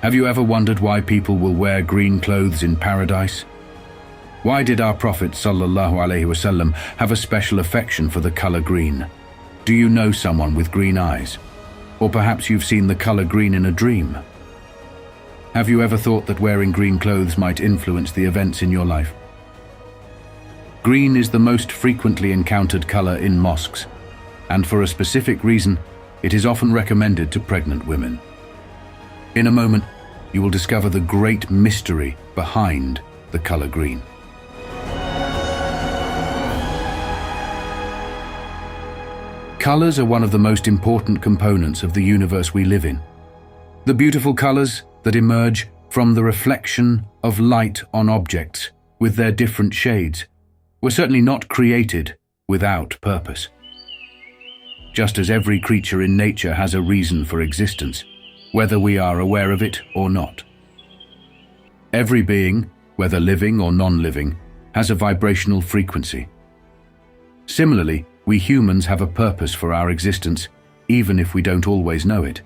Have you ever wondered why people will wear green clothes in paradise? Why did our Prophet ﷺ have a special affection for the color green? Do you know someone with green eyes? Or perhaps you've seen the color green in a dream? Have you ever thought that wearing green clothes might influence the events in your life? Green is the most frequently encountered color in mosques, and for a specific reason, it is often recommended to pregnant women. In a moment, you will discover the great mystery behind the color green. Colors are one of the most important components of the universe we live in. The beautiful colors that emerge from the reflection of light on objects with their different shades were certainly not created without purpose. Just as every creature in nature has a reason for existence, whether we are aware of it or not. Every being, whether living or non-living, has a vibrational frequency. Similarly, we humans have a purpose for our existence, even if we don't always know it.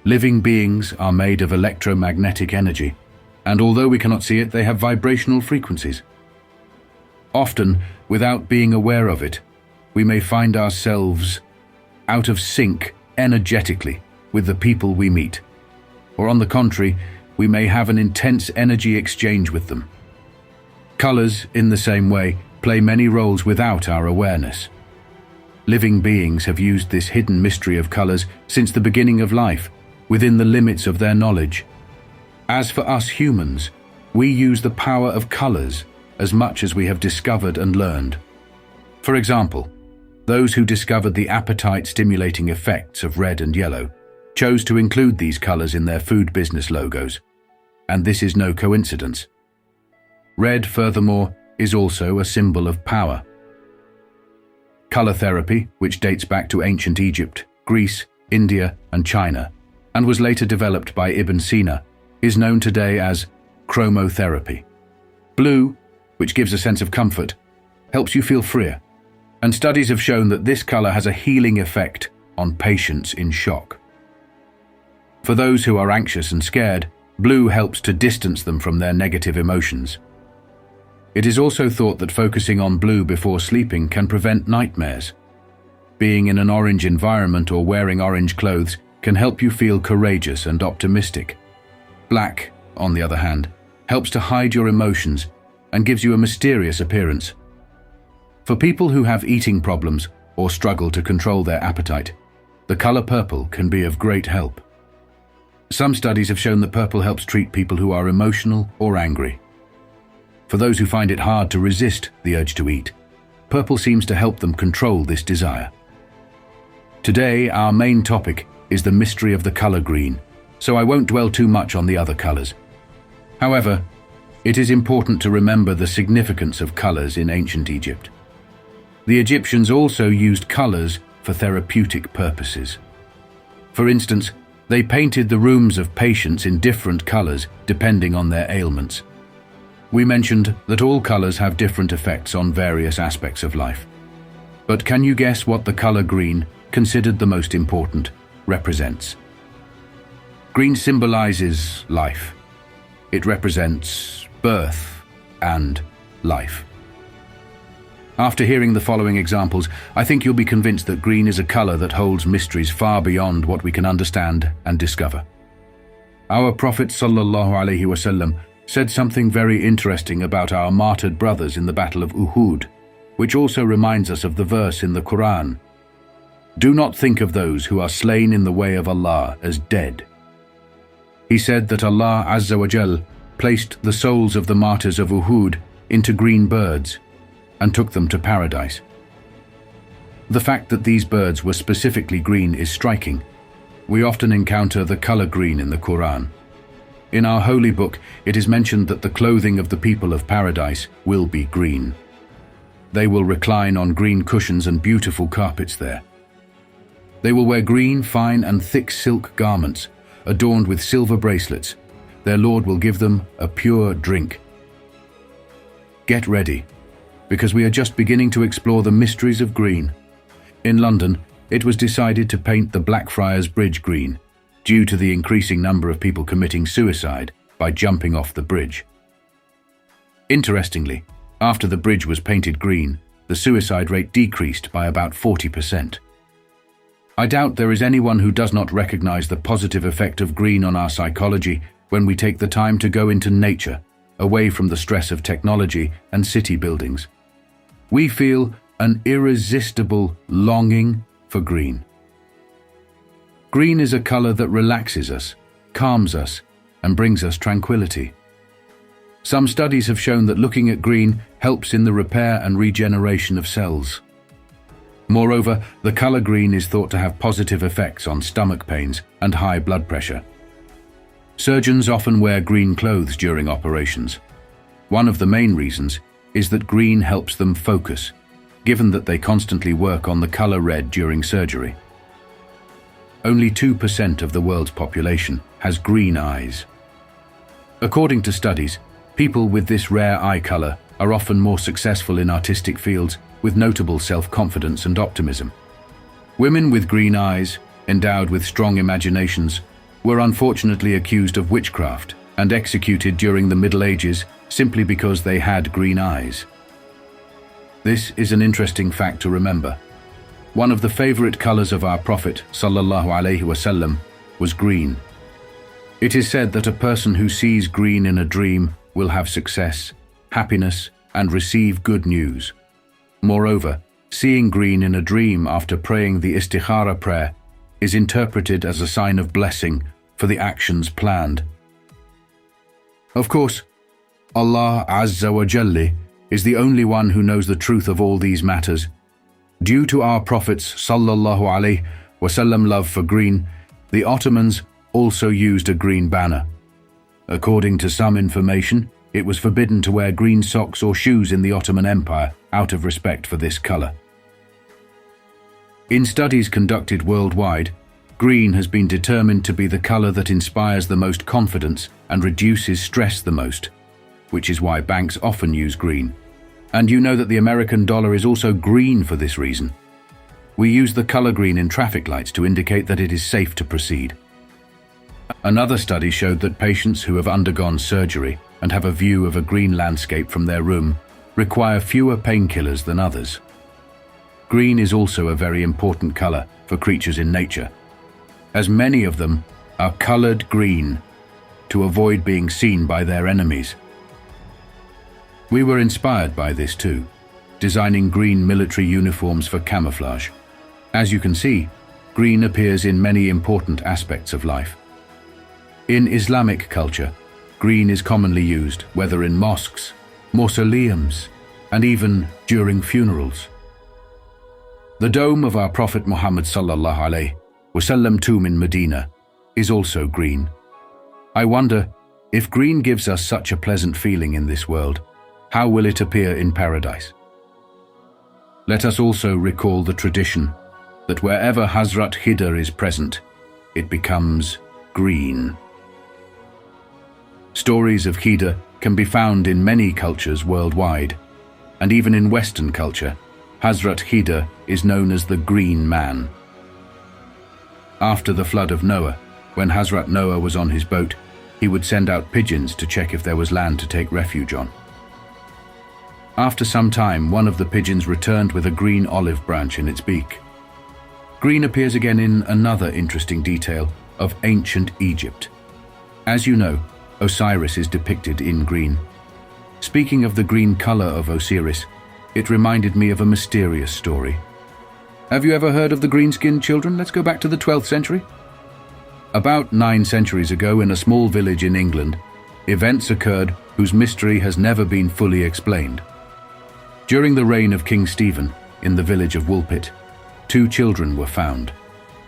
Living beings are made of electromagnetic energy, and although we cannot see it, they have vibrational frequencies. Often, without being aware of it, we may find ourselves out of sync energetically with the people we meet, or on the contrary, we may have an intense energy exchange with them. Colors, in the same way, play many roles without our awareness. Living beings have used this hidden mystery of colors since the beginning of life, within the limits of their knowledge. As for us humans, we use the power of colors as much as we have discovered and learned. For example, those who discovered the appetite-stimulating effects of red and yellow chose to include these colors in their food business logos, and this is no coincidence. Red, furthermore, is also a symbol of power. Color therapy, which dates back to ancient Egypt, Greece, India, and China, and was later developed by Ibn Sina, is known today as chromotherapy. Blue, which gives a sense of comfort, helps you feel freer, and studies have shown that this color has a healing effect on patients in shock. For those who are anxious and scared, blue helps to distance them from their negative emotions. It is also thought that focusing on blue before sleeping can prevent nightmares. Being in an orange environment or wearing orange clothes can help you feel courageous and optimistic. Black, on the other hand, helps to hide your emotions and gives you a mysterious appearance. For people who have eating problems or struggle to control their appetite, the color purple can be of great help. Some studies have shown that purple helps treat people who are emotional or angry. For those who find it hard to resist the urge to eat, purple seems to help them control this desire. Today, our main topic is the mystery of the color green, so I won't dwell too much on the other colors. However, it is important to remember the significance of colors in ancient Egypt. The Egyptians also used colors for therapeutic purposes. For instance, they painted the rooms of patients in different colors depending on their ailments. We mentioned that all colors have different effects on various aspects of life. But can you guess what the color green, considered the most important, represents? Green symbolizes life. It represents birth and life. After hearing the following examples, I think you'll be convinced that green is a color that holds mysteries far beyond what we can understand and discover. Our Prophet ﷺ said something very interesting about our martyred brothers in the Battle of Uhud, which also reminds us of the verse in the Quran. Do not think of those who are slain in the way of Allah as dead. He said that Allah Azza wa Jal placed the souls of the martyrs of Uhud into green birds and took them to paradise. The fact that these birds were specifically green is striking. We often encounter the color green in the Quran. In our holy book, it is mentioned that the clothing of the people of paradise will be green. They will recline on green cushions and beautiful carpets there. They will wear green, fine and thick silk garments, adorned with silver bracelets. Their Lord will give them a pure drink. Get ready, because we are just beginning to explore the mysteries of green. In London, it was decided to paint the Blackfriars Bridge green, due to the increasing number of people committing suicide by jumping off the bridge. Interestingly, after the bridge was painted green, the suicide rate decreased by about 40%. I doubt there is anyone who does not recognize the positive effect of green on our psychology when we take the time to go into nature, away from the stress of technology and city buildings. We feel an irresistible longing for green. Green is a color that relaxes us, calms us, and brings us tranquility. Some studies have shown that looking at green helps in the repair and regeneration of cells. Moreover, the color green is thought to have positive effects on stomach pains and high blood pressure. Surgeons often wear green clothes during operations. One of the main reasons is that green helps them focus, given that they constantly work on the color red during surgery. Only 2% of the world's population has green eyes. According to studies, people with this rare eye color are often more successful in artistic fields with notable self-confidence and optimism. Women with green eyes, endowed with strong imaginations, were unfortunately accused of witchcraft and executed during the Middle Ages simply because they had green eyes. This is an interesting fact to remember. One of the favorite colors of our Prophet ﷺ was green. It is said that a person who sees green in a dream will have success, happiness, and receive good news. Moreover, seeing green in a dream after praying the istikhara prayer is interpreted as a sign of blessing for the actions planned. Of course, Allah Azza wa Jalla is the only one who knows the truth of all these matters. Due to our Prophet's sallallahu alaihi wasallam love for green, the Ottomans also used a green banner. According to some information, it was forbidden to wear green socks or shoes in the Ottoman Empire out of respect for this color. In studies conducted worldwide, green has been determined to be the color that inspires the most confidence and reduces stress the most, which is why banks often use green. And you know that the American dollar is also green for this reason. We use the color green in traffic lights to indicate that it is safe to proceed. Another study showed that patients who have undergone surgery and have a view of a green landscape from their room require fewer painkillers than others. Green is also a very important color for creatures in nature, as many of them are colored green to avoid being seen by their enemies. We were inspired by this too, designing green military uniforms for camouflage. As you can see, green appears in many important aspects of life. In Islamic culture, green is commonly used, whether in mosques, mausoleums, and even during funerals. The dome of our Prophet Muhammad sallallahu alaihi wasallam tomb in Medina is also green. I wonder, if green gives us such a pleasant feeling in this world, how will it appear in paradise? Let us also recall the tradition that wherever Hazrat Khidr is present, it becomes green. Stories of Khidr can be found in many cultures worldwide, and even in Western culture, Hazrat Khidr is known as the Green Man. After the flood of Noah, when Hazrat Noah was on his boat, he would send out pigeons to check if there was land to take refuge on. After some time, one of the pigeons returned with a green olive branch in its beak. Green appears again in another interesting detail of ancient Egypt. As you know, Osiris is depicted in green. Speaking of the green color of Osiris, it reminded me of a mysterious story. Have you ever heard of the green-skinned children? Let's go back to the 12th century. About 9 centuries ago, in a small village in England, events occurred whose mystery has never been fully explained. During the reign of King Stephen, in the village of Woolpit, 2 children were found,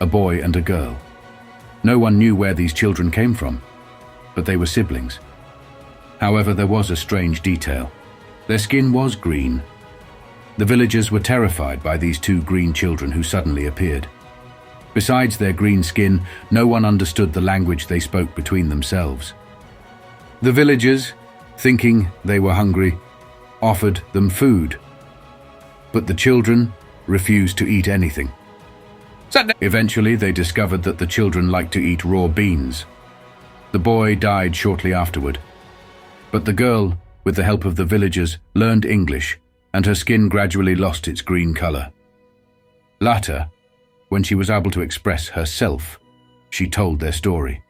a boy and a girl. No one knew where these children came from, but they were siblings. However, there was a strange detail. Their skin was green. The villagers were terrified by these 2 green children who suddenly appeared. Besides their green skin, no one understood the language they spoke between themselves. The villagers, thinking they were hungry, offered them food, but the children refused to eat anything. Eventually, they discovered that the children liked to eat raw beans. The boy died shortly afterward, but the girl, with the help of the villagers, learned English, and her skin gradually lost its green color. Later, when she was able to express herself, she told their story.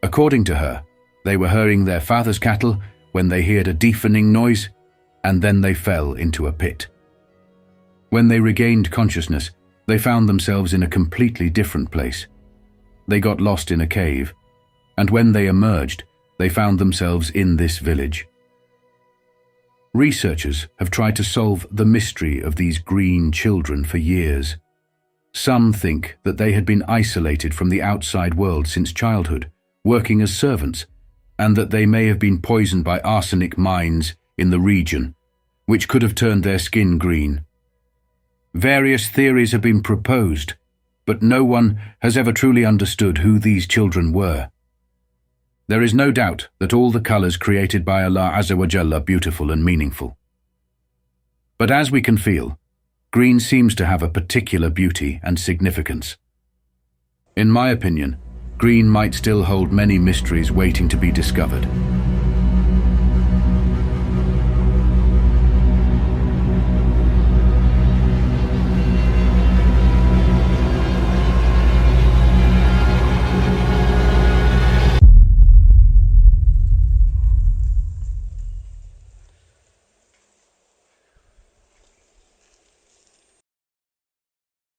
According to her, they were herding their father's cattle when they heard a deafening noise, and then they fell into a pit. When they regained consciousness, they found themselves in a completely different place. They got lost in a cave, and when they emerged, they found themselves in this village. Researchers have tried to solve the mystery of these green children for years. Some think that they had been isolated from the outside world since childhood, working as servants, and that they may have been poisoned by arsenic mines in the region, which could have turned their skin green. Various theories have been proposed, but no one has ever truly understood who these children were. There is no doubt that all the colors created by Allah Azza wa Jalla are beautiful and meaningful. But as we can feel, green seems to have a particular beauty and significance. In my opinion, green might still hold many mysteries waiting to be discovered.